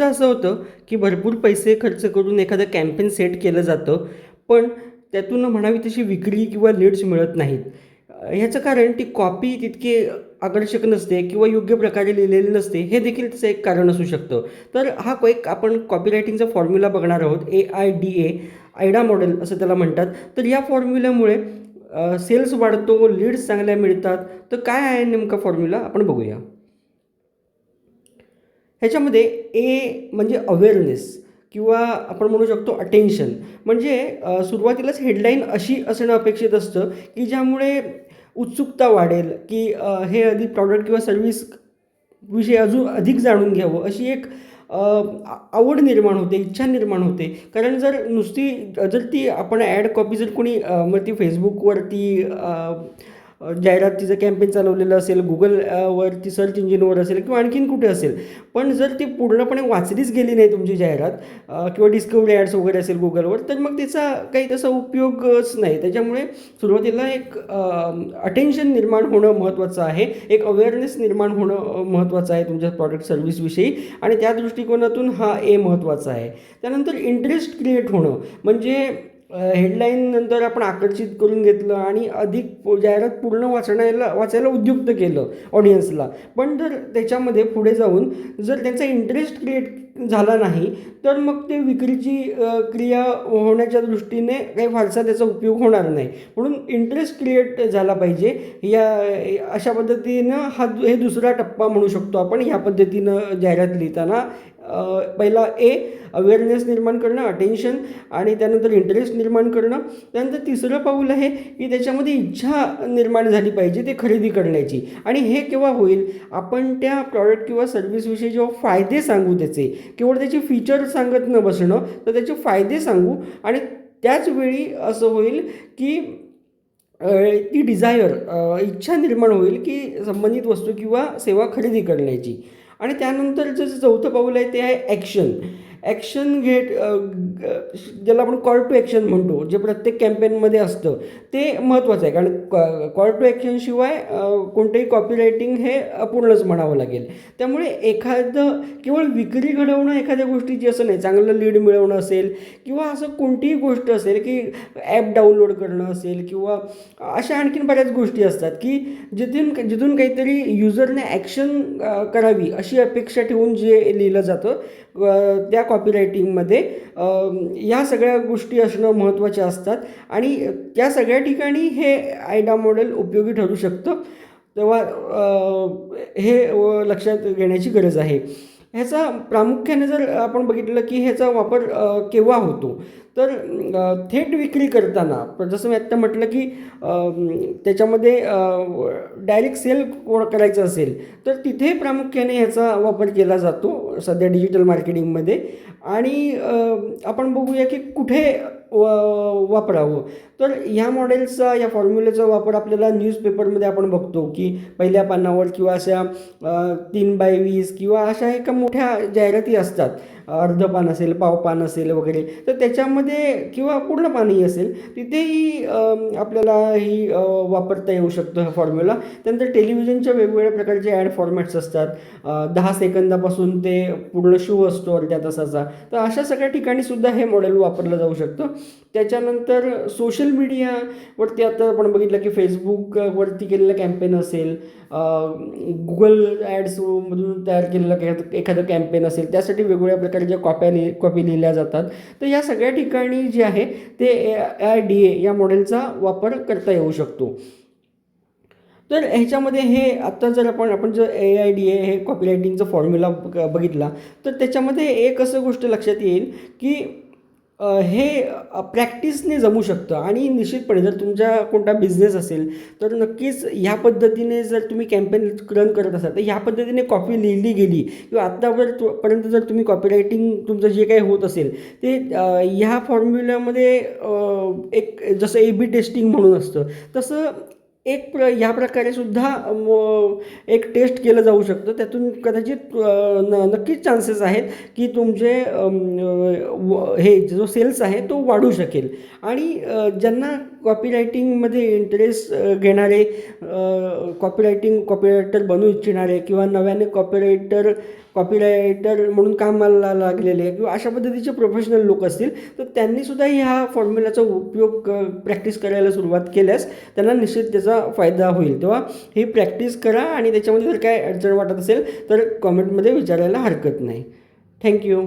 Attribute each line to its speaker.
Speaker 1: बऱ्याचदा असं होतं की भरपूर पैसे खर्च करून एखादं कॅम्पेन सेट केलं जातं, पण त्यातून म्हणावी तशी विक्री किंवा लीड्स मिळत नाहीत. ह्याचं कारण ती कॉपी तितकी आकर्षक नसते किंवा योग्य प्रकारे लिहिलेली नसते, हे देखील त्याचं एक कारण असू शकतं. तर हा एक आपण कॉपीरायटिंगचा फॉर्म्युला बघणार आहोत, AIDA, आयडा मॉडेल असं त्याला म्हणतात. तर या फॉर्म्युल्यामुळे सेल्स वाढतो, लीड्स चांगल्या मिळतात. तर काय आहे नेमका फॉर्म्युला आपण बघूया. ह्याच्यामध्ये ए म्हणजे अवेअरनेस किंवा आपण म्हणू शकतो अटेन्शन. म्हणजे सुरुवातीलाच हेडलाईन अशी असणं अपेक्षित असतं की ज्यामुळे उत्सुकता वाढेल की हे अधिक प्रॉडक्ट किंवा सर्व्हिस विषयी अजून अधिक जाणून घ्यावं, अशी एक आवड निर्माण होते, इच्छा निर्माण होते. कारण जर नुसती जर ती आपण ॲड कॉपी जर कोणी मग ती फेसबुकवरती जाहिरातीचं कॅम्पेन चालवलेलं असेल, गुगल वरती सर्च इंजिनवर असेल किंवा आणखीन कुठे असेल, पण जर ती पूर्णपणे वाचलीच गेली नाही तुमची जाहिरात किंवा डिस्कवरी ॲड्स वगैरे असेल गुगलवर, तर मग त्याचा काही तसा उपयोगच नाही. त्याच्यामुळे सुरुवातीला एक अटेन्शन निर्माण होणं महत्त्वाचं आहे, एक अवेअरनेस निर्माण होणं महत्त्वाचं आहे तुमच्या प्रॉडक्ट सर्व्हिसविषयी, आणि त्या दृष्टिकोनातून हा ए महत्त्वाचा आहे. त्यानंतर इंटरेस्ट क्रिएट होणं, म्हणजे हेडलाईन नंतर आपण आकर्षित करून घेतलं आणि अधिक जाहिरात पूर्ण वाचायला उद्युक्त केलं ऑडियन्सला. पण जर त्याच्यामध्ये पुढे जाऊन जर त्यांचा इंटरेस्ट क्रिएट झाला नाही, तर मग ते विक्रीची क्रिया होण्याच्या दृष्टीने काही फारसा त्याचा उपयोग होणार नाही. म्हणून इंटरेस्ट क्रिएट झाला पाहिजे. अशा पद्धतीनं हे दुसरा टप्पा म्हणू शकतो आपण. ह्या पद्धतीनं जाहिरात लिहिताना पहिला अवेअरनेस निर्माण करणं, अटेन्शन, आणि त्यानंतर इंटरेस्ट निर्माण करणं. त्यानंतर तिसरं पाऊल आहे की त्याच्यामध्ये इच्छा निर्माण झाली पाहिजे ते खरेदी करण्याची. आणि हे केव्हा होईल, आपण त्या प्रॉडक्ट किंवा सर्व्हिसविषयी जेव्हा फायदे सांगू त्याचे, केवळ त्याचे फीचर सांगत न बसणं, तर त्याचे फायदे सांगू, आणि त्याचवेळी असं होईल की ती इच्छा निर्माण होईल की संबंधित वस्तू किंवा सेवा खरेदी करण्याची. आणि त्यानंतर जे चौथं पाऊल आहे ते आहे ॲक्शन. ज्याला आपण कॉल टू ॲक्शन म्हणतो, जे प्रत्येक कॅम्पेनमध्ये असतं, ते महत्त्वाचं आहे. कारण कॉल टू ॲक्शनशिवाय कोणतंही कॉपीरायटिंग हे अपूर्णच म्हणावं लागेल. त्यामुळे एखादं केवळ विक्री घडवणं एखाद्या गोष्टीची असं नाही, चांगलं लीड मिळवणं असेल किंवा असं कोणतीही गोष्ट असेल की ॲप डाउनलोड करणं असेल किंवा अशा आणखीन बऱ्याच गोष्टी असतात की जिथून काहीतरी युजरने ॲक्शन करावी अशी अपेक्षा ठेवून जे लिहिलं जातं त्या कॉपीरायटिंगमध्ये ह्या सगळ्या गोष्टी असणं महत्त्वाच्या असतात. आणि त्या सगळ्या ठिकाणी हे आयडा मॉडेल उपयोगी ठरू शकतं. तेव्हा हे लक्षात घेण्याची गरज आहे. ह्याचा प्रामुख्याने जर आपण बघितलं की ह्याचा वापर केव्हा होतो, तर थेट विक्री करताना, जसं मी आत्ता म्हटलं की त्याच्यामध्ये डायरेक्ट सेल करायचं असेल तर तिथे प्रामुख्याने ह्याचा वापर केला जातो सध्या डिजिटल मार्केटिंगमध्ये. आणि आपण बघूया की कुठे वापरावं. तर ह्या मॉडेलचा, या फॉर्म्युलेचा वापर आपल्याला न्यूजपेपरमध्ये आपण बघतो की पहिल्या पानावर किंवा अशा 3x20 किंवा अशा एका मोठ्या जाहिराती असतात, अर्ध पान असेल, पाव पान असेल वगैरे, तर त्याच्यामध्ये किंवा पूर्ण पानही असेल तिथेही आपल्याला ही वापरता येऊ शकतं हा फॉर्म्युला. त्यानंतर टेलिव्हिजनच्या वेगवेगळ्या प्रकारचे ॲड फॉर्मॅट्स असतात, 10 सेकंदापासून ते पूर्ण शो असतो अर्ध्या तासाचा, तर अशा सगळ्या ठिकाणी सुद्धा हे मॉडेल वापरलं जाऊ शकतं. त्याच्यानंतर सोशल मीडियावरती आता आपण बघितलं की फेसबुकवरती केलेलं कॅम्पेन असेल, गुगल ॲड्समधून तयार केलेलं एखादं कॅम्पेन असेल, त्यासाठी वेगवेगळ्या प्रकारच्या कॉपी लिहिल्या जातात. तर या सगळ्या ठिकाणी जे आहे ते AIDA या मॉडेलचा वापर करता येऊ शकतो. तर ह्याच्यामध्ये हे आत्ता जर आपण जर AIDA हे कॉपीरायटिंगचा फॉर्म्युला बघितला, तर त्याच्यामध्ये एक असं गोष्ट लक्षात येईल की हे प्रॅक्टिसने जमू शकतं. आणि निश्चितपणे जर तुमचा कोणता बिझनेस असेल तर नक्कीच ह्या पद्धतीने जर तुम्ही कॅम्पेन रन करत असाल तर ह्या पद्धतीने कॉपी लिहिली गेली किंवा आत्तापर्यंत जर तुम्ही कॉपीरायटिंग तुमचं जे काही होत असेल ते ह्या फॉर्म्युल्यामध्ये एक जसं AB टेस्टिंग म्हणून असतं तसं ह्या प्रकारे सुद्धा एक टेस्ट केलं जाऊ शकतं. त्यातून कदाचित नक्कीच चान्सेस आहेत की तुमचे हे जो सेल्स आहे तो वाढू शकेल. आणि ज्यांना कॉपीरायटिंगमध्ये इंटरेस्ट घेणारे, कॉपीरायटर बनू इच्छिणारे किंवा नव्याने कॉपीरायटर म्हणून कामाला लागलेले किंवा अशा पद्धतीचे प्रोफेशनल लोक असतील, तर त्यांनीसुद्धा ह्या फॉर्म्युलाचा उपयोग प्रॅक्टिस करायला सुरुवात केल्यास त्यांना निश्चित त्याचा फायदा होईल. तेव्हा ही प्रॅक्टिस करा आणि त्याच्यामध्ये जर काय अडचण वाटत असेल तर कॉमेंटमध्ये विचारायला हरकत नाही. थँक्यू.